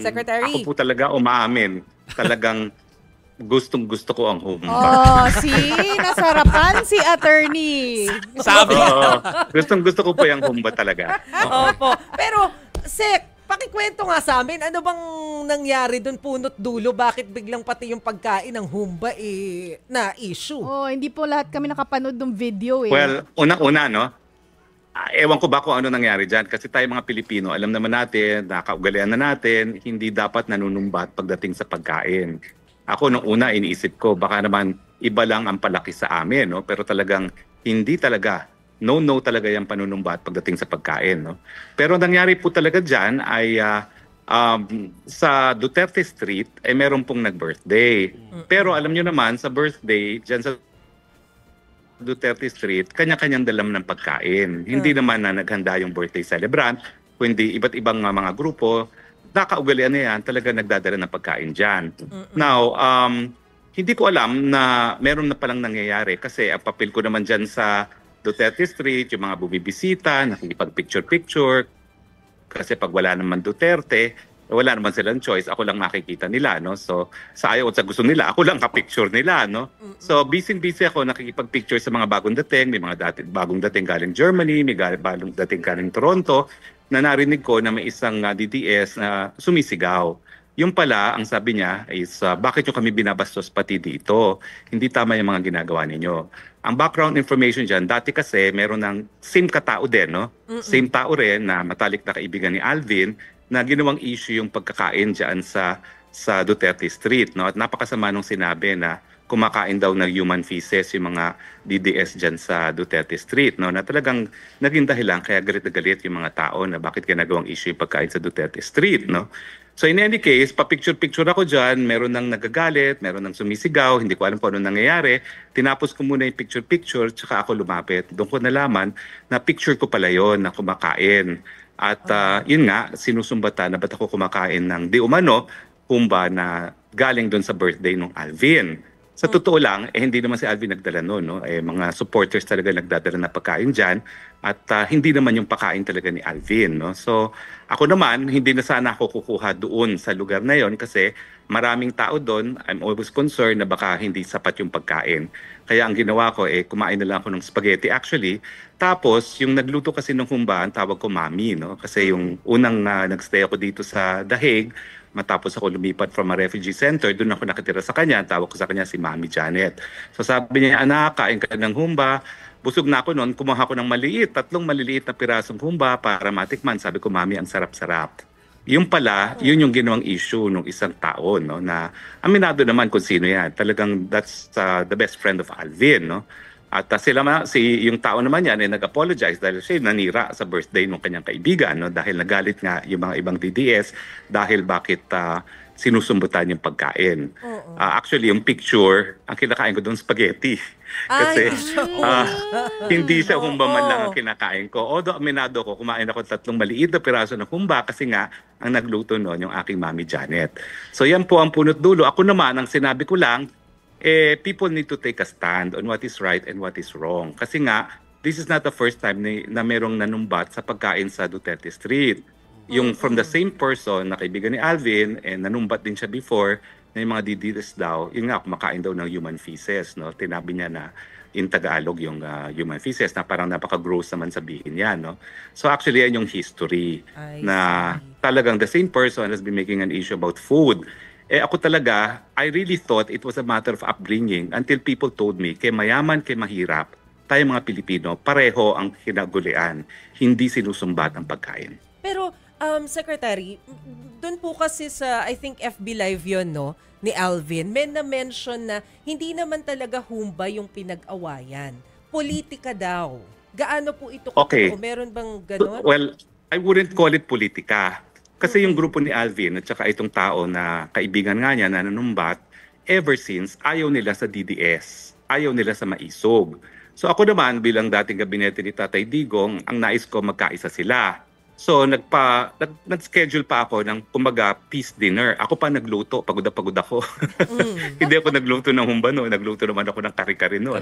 Ako Secretary. po talaga umaamin. Talagang gustong-gusto ko ang humba. Oh, see? Nasarapan si attorney. Sabi. Oo. Gustong-gusto ko po yung humba talaga. Opo. Pero, Sek, pakikwento nga sa amin, ano bang nangyari doon punot dulo? Bakit biglang pati yung pagkain ng humba na issue? Oh, hindi po lahat kami nakapanood ng video eh. Well, unang-una, no? Ewan ko ba kung ano nangyari dyan. Kasi tayo mga Pilipino, alam naman natin, nakaugalian na natin, hindi dapat nanunumbat pagdating sa pagkain. Ako nung una, iniisip ko, baka naman iba lang ang palaki sa amin, no? Pero talagang hindi talaga. No talaga yung panunumbat pagdating sa pagkain, no? Pero nangyari po talaga dyan ay sa Duterte Street, meron pong nag-birthday. Pero alam nyo naman, sa birthday, dyan sa Duterte Street, kanya-kanyang dalam ng pagkain. Hindi naman na naghanda yung birthday celebrant, kundi iba't ibang mga grupo, nakaugalian na yan, talaga nagdadala ng pagkain dyan. Now, hindi ko alam na meron na palang nangyayari kasi ang papel ko naman dyan sa Duterte Street, yung mga bumibisita, nakikipag-picture-picture, kasi pag wala naman Duterte, wala naman silang choice, ako lang makikita nila, no? So, sa ayaw at sa gusto nila, ako lang ka-picture nila, no? So, busy ako nakikipag-picture sa mga bagong dating, may mga bagong dating galing Germany, may bagong dating galing Toronto, na narinig ko na may isang DDS na sumisigaw. Yung pala, ang sabi niya is, bakit nyo kami binabastos pati dito? Hindi tama yung mga ginagawa ninyo. Ang background information dyan, dati kasi meron ng same katao din, no? Same tao rin na matalik na kaibigan ni Alvin, na ginawang issue yung pagkakain dyan sa Duterte Street. No? At napakasama nung sinabi na kumakain daw ng human feces yung mga DDS dyan sa Duterte Street. No? Na talagang naging dahilan kaya galit na galit yung mga tao na bakit ginagawang issue yung pagkain sa Duterte Street. No? So in any case, pa-picture-picture ako dyan, meron nang nagagalit, meron nang sumisigaw, hindi ko alam kung ano nangyayari. Tinapos ko muna yung picture-picture, tsaka ako lumapit. Doon ko nalaman na picture ko pala yon na kumakain. At yun nga, sinusumbatan na ba't ako kumakain ng di umano, humba na galing doon sa birthday ng Alvin. Sa totoo lang, hindi naman si Alvin nagdala noon. No? Mga supporters talaga nagdadala na pagkain dyan. At hindi naman yung pagkain talaga ni Alvin. No? So ako naman, hindi na sana ako kukuha doon sa lugar na yon kasi maraming tao doon. I'm always concerned na baka hindi sapat yung pagkain. Kaya ang ginawa ko, kumain na lang ako ng spaghetti actually. Tapos, yung nagluto kasi ng humba, ang tawag ko mami. No? Kasi yung unang nagstay ako dito sa The Hague, matapos ako lumipat from a refugee center, doon ako nakatira sa kanya. Tawag ko sa kanya si Mami Janet. So sabi niya, anak, kain ka ng humba. Busog na ako noon, kumuha ko ng maliit, 3 maliliit na pirasong humba para matikman. Sabi ko, Mami, ang sarap-sarap. Yung pala, yun yung ginawang issue ng isang tao, no, na aminado naman kung sino yan. Talagang that's the best friend of Alvin, no? At yung tao naman yan ay nag-apologize dahil siya nanira sa birthday ng kanyang kaibigan, no? Dahil nagalit nga yung mga ibang DDS dahil bakit sinusumbutan yung pagkain. Actually, yung picture, ang kinakain ko doon spaghetti. Kasi hindi siya humba man lang ang kinakain ko. Although aminado ko, kumain ako 3 maliit na piraso ng humba kasi nga ang nagluto noon yung aking Mami Janet. So yan po ang punot dulo. Ako naman, ang sinabi ko lang, people need to take a stand on what is right and what is wrong. Kasi nga, this is not the first time na merong nanumbat sa pagkain sa Duterte Street. Yung from the same person na kaibigan ni Alvin, nanumbat din siya before, na yung mga DDS daw, yun nga, kumakain daw ng human feces. No? Tinabi niya na in Tagalog yung human feces na parang napaka-gross naman sabihin yan. No? So actually, yan yung history na talagang the same person has been making an issue about food. Ako talaga, I really thought it was a matter of upbringing until people told me, kay mayaman, kay mahirap, tayo mga Pilipino, pareho ang kinagulian. Hindi sinusumbat ang pagkain. Pero, Secretary, doon po kasi sa, I think FB Live yun, no, ni Alvin, may na-mention na hindi naman talaga humba yung pinag-awayan. Politika daw. Gaano po ito? Okay. Meron bang ganon? Well, I wouldn't call it politika. Kasi yung grupo ni Alvin at saka itong tao na kaibigan nga niya na nanumbat, ever since, ayaw nila sa DDS. Ayaw nila sa maisog. So ako naman, bilang dating gabinete ni Tatay Digong, ang nais ko magkaisa sila. So nag-schedule pa ako ng kumbaga peace dinner. Ako pa nagluto, pagod na pagod ako. Hindi ako nagluto ng humba no, nagluto naman ako ng kare-kare no.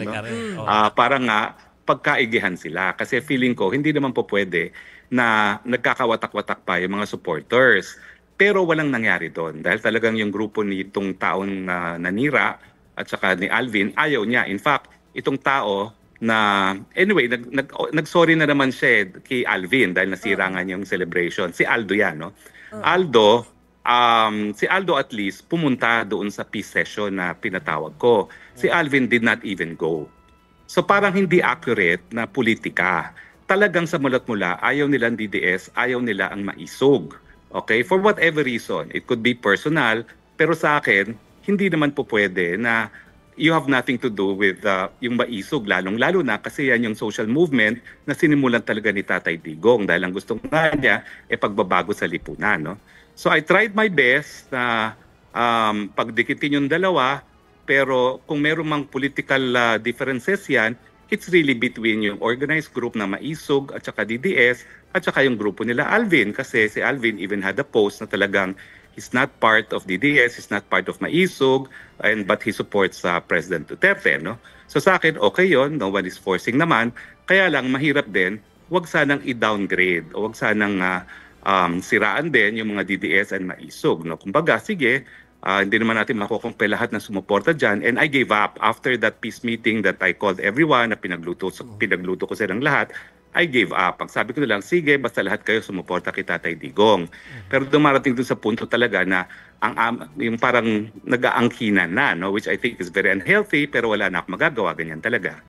Para nga pagkaigihan sila. Kasi feeling ko, hindi naman po pwede na nagkakawatak-watak pa yung mga supporters. pero walang nangyari doon dahil talagang yung grupo nitong taong na nanira at saka ni Alvin ayaw niya. In fact, itong tao na anyway nag-sorry na naman siya kay Alvin dahil nasira nga niya yung celebration. Si Aldo yan, no? Aldo, si Aldo at least pumunta doon sa peace session na pinatawag ko. Si Alvin did not even go. So parang hindi accurate na politika. Talagang sa mulat mula, ayaw nilang DDS, ayaw nila ang maisog. Okay? For whatever reason. It could be personal, pero sa akin, hindi naman po pwede na you have nothing to do with yung maisog, lalong-lalo na kasi yan yung social movement na sinimulan talaga ni Tatay Digong dahil ang gusto nga niya pagbabago sa lipunan. No? So I tried my best na pagdikitin yung dalawa, pero kung meron mang political differences yan, it's really between yung organized group na Maisog at saka DDS at saka yung grupo nila Alvin. Kasi si Alvin even had a post na talagang he's not part of DDS, he's not part of Maisog, but he supports President Duterte. No? So sa akin, okay yon, no one is forcing naman. Kaya lang, mahirap din, wag sanang i-downgrade o wag sanang siraan din yung mga DDS and Maisog. No? Kumbaga, sige, hindi naman natin makukumpay lahat na sumuporta dyan. And I gave up after that peace meeting that I called everyone, na pinagluto ko silang lahat. I gave up. Ang sabi ko na lang, sige, basta lahat kayo sumuporta kay Tatay Digong. Pero dumarating dun sa punto talaga na yung parang nag-aangkinan na, no? Which I think is very unhealthy, pero wala na akong magagawa. Ganyan talaga.